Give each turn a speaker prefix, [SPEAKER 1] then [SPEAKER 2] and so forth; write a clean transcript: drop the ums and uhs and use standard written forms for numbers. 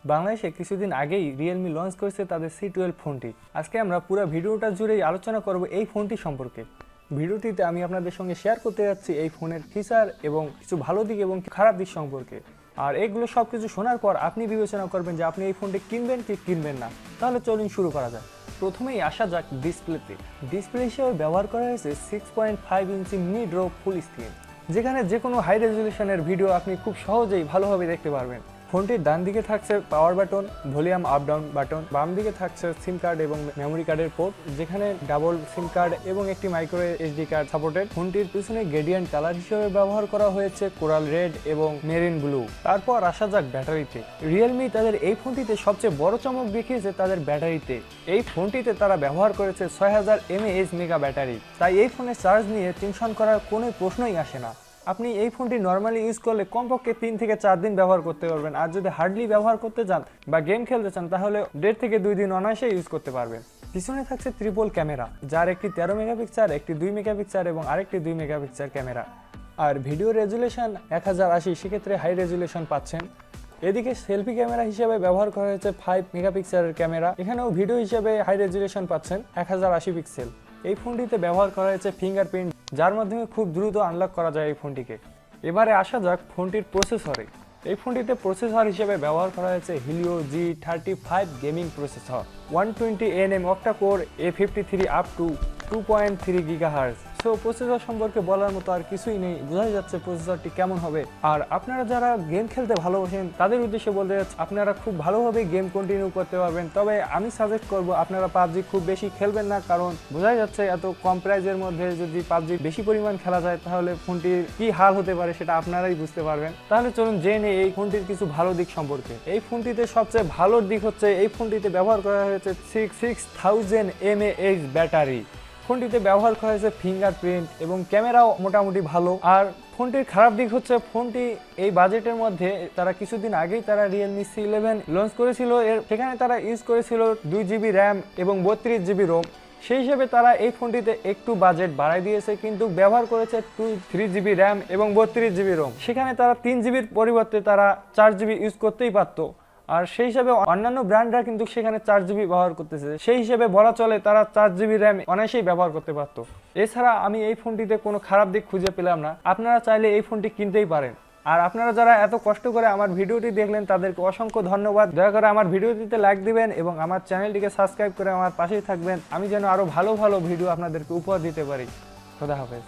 [SPEAKER 1] বাংলাদেশে কিছুদিন আগেই রিয়েলমি লঞ্চ করেছে তাদের C12 ফোনটি। আজকে আমরা পুরো ভিডিওটা জুড়েই আলোচনা করব এই ফোনটি সম্পর্কে। ভিডিওটিতে আমি আপনাদের সঙ্গে শেয়ার করতে যাচ্ছি এই ফোনের ফিচার এবং কিছু ভালো দিক এবং খারাপ দিক সম্পর্কে। আর এগুলো সব কিছু শোনার পর আপনি বিবেচনা করবেন যে আপনি এই ফোনটি কিনবেন কি কিনবেন না। তাহলে চলুন শুরু করা যাক। প্রথমেই আসা যাক ডিসপ্লেতে। ডিসপ্লে হিসেবে ব্যবহার করা হয়েছে 6.5 ইঞ্চি মিড রো ফুল স্ক্রিন, যেখানে যে কোনো হাই রেজলিউশনের ভিডিও আপনি খুব সহজেই ভালোভাবে দেখতে পারবেন। ফোনটির ডান দিকে থাকছে power button, volume up down button, বাম দিকে থাকছে সিম কার্ড এবং মেমোরি কার্ডের পোর্ট, যেখানে ডাবল সিম কার্ড এবং একটি মাইক্রো এসডি কার্ড সাপোর্টেড। ফোনটির পিছনে গ্রেডিয়েন্ট কালার হিসেবে ব্যবহার করা হয়েছে কোরাল রেড এবং মেরিন ব্লু। তারপর আসা যাক ব্যাটারিতে। রিয়েলমি তাদের এই ফোনটিতে সবচেয়ে বড় চমক দেখিয়েছে তাদের ব্যাটারিতে। এই ফোনটিতে তারা ব্যবহার করেছে 6000 mAh মেগা ব্যাটারি। তাই এই ফোনের চার্জ নিয়ে টেনশন করার কোনো প্রশ্নই আসে না। আপনি এই ফোনটি নর্মালি ইউজ করলে কমপক্ষে 3 থেকে 4 দিন ব্যবহার করতে পারবেন। আর যদি হার্ডলি ব্যবহার করতে চান বা গেম খেলতে চান তাহলে 1.5 থেকে 2 দিন অনায়াসে ইউজ করতে পারবেন। পিছনে থাকছে ট্রিপল ক্যামেরা, যার একটি 13 মেগাপিক্সেল, একটি 2 মেগাপিক্সেল এবং আরেকটি 2 মেগাপিক্সেল ক্যামেরা। আর ভিডিও রেজুলেশন 1080, সেক্ষেত্রে হাই রেজুলেশন পাচ্ছেন। এদিকে সেলফি ক্যামেরা হিসেবে ব্যবহার করা হয়েছে 5 মেগাপিক্সেলের ক্যামেরা, এখানেও ভিডিও হিসেবে হাই রেজুলেশন পাচ্ছেন 1080 পিক্সেল। এই ফোনটিতে ব্যবহার করা হয়েছে ফিঙ্গারপ্রিন্ট, যার মাধ্যমে খুব দ্রুত আনলক করা যায় এই ফোনটিকে। এবারে আসা যাক ফোনটির প্রসেসরে। এই ফোনটিতে প্রসেসর হিসেবে ব্যবহার করা হয়েছে Helio G35 gaming processor, 120nm octa core, A53 up to 2.3 GHz। So processor সম্পর্কে বলার মতো আর কিছুই নেই, বোঝাই যাচ্ছে প্রসেসরটি কেমন হবে। আর আপনারা যারা গেম খেলতে ভালোবাসেন তাদের উদ্দেশ্যে বলতে যাচ্ছি, আপনারা খুব ভালোভাবে গেম কন্টিনিউ করতে পারবেন। তবে আমি সাজেস্ট করব আপনারা পাবজি খুব বেশি খেলবেন না, কারণ বোঝাই যাচ্ছে এত কম প্রাইজের মধ্যে যদি পাবজি বেশি পরিমাণ খেলা যায় তাহলে ফোনটির কি হাল হতে পারে সেটা আপনারাই বুঝতে পারবেন। তাহলে চলুন জেনে এই ফোনটির কিছু ভালো দিক সম্পর্কে। এই ফোনটিতে সবচেয়ে ভালো দিক হচ্ছে এই ফোনটিতে ব্যবহার করা হয়েছে 6000 mAh ব্যাটারি। ফোনটিতে ব্যবহার করা হয়েছে ফিঙ্গারপ্রিন্ট এবং ক্যামেরাও মোটামুটি ভালো। আর ফোনটির খারাপ দিক হচ্ছে ফোনটি এই বাজেটের মধ্যে তারা কিছুদিন আগেই তারা Realme C11 লঞ্চ করেছিল, সেখানে তারা ইউজ করেছিল 2GB র্যাম এবং 32GB রোম। সেই হিসেবে তারা এই ফোনটিতে একটু বাজেট বাড়াই দিয়েছে, কিন্তু ব্যবহার করেছে 3GB র্যাম এবং 32GB রোম। সেখানে তারা 3GBর পরিবর্তে তারা 4GB ইউজ করতেই পারতো। আর সেই হিসাবে অন্যান্য ব্র্যান্ডরা কিন্তু সেখানে 4GB ব্যবহার করতেছে, সেই হিসেবে বলা চলে তারা 4GB র্যাম অনায়াসেই ব্যবহার করতে পারত। এছাড়া আমি এই ফোনটিতে কোনো খারাপ দিক খুঁজে পেলাম না। আপনারা চাইলে এই ফোনটি কিনতেই পারেন। আর আপনারা যারা এত কষ্ট করে আমার ভিডিওটি দেখলেন তাদেরকে অসংখ্য ধন্যবাদ। দয়া করে আমার ভিডিওটিতে লাইক দিবেন এবং আমার চ্যানেলটিকে সাবস্ক্রাইব করে আমার পাশেই থাকবেন, আমি যেন আরও ভালো ভালো ভিডিও আপনাদেরকে উপহার দিতে পারি। খোদা হাফেজ।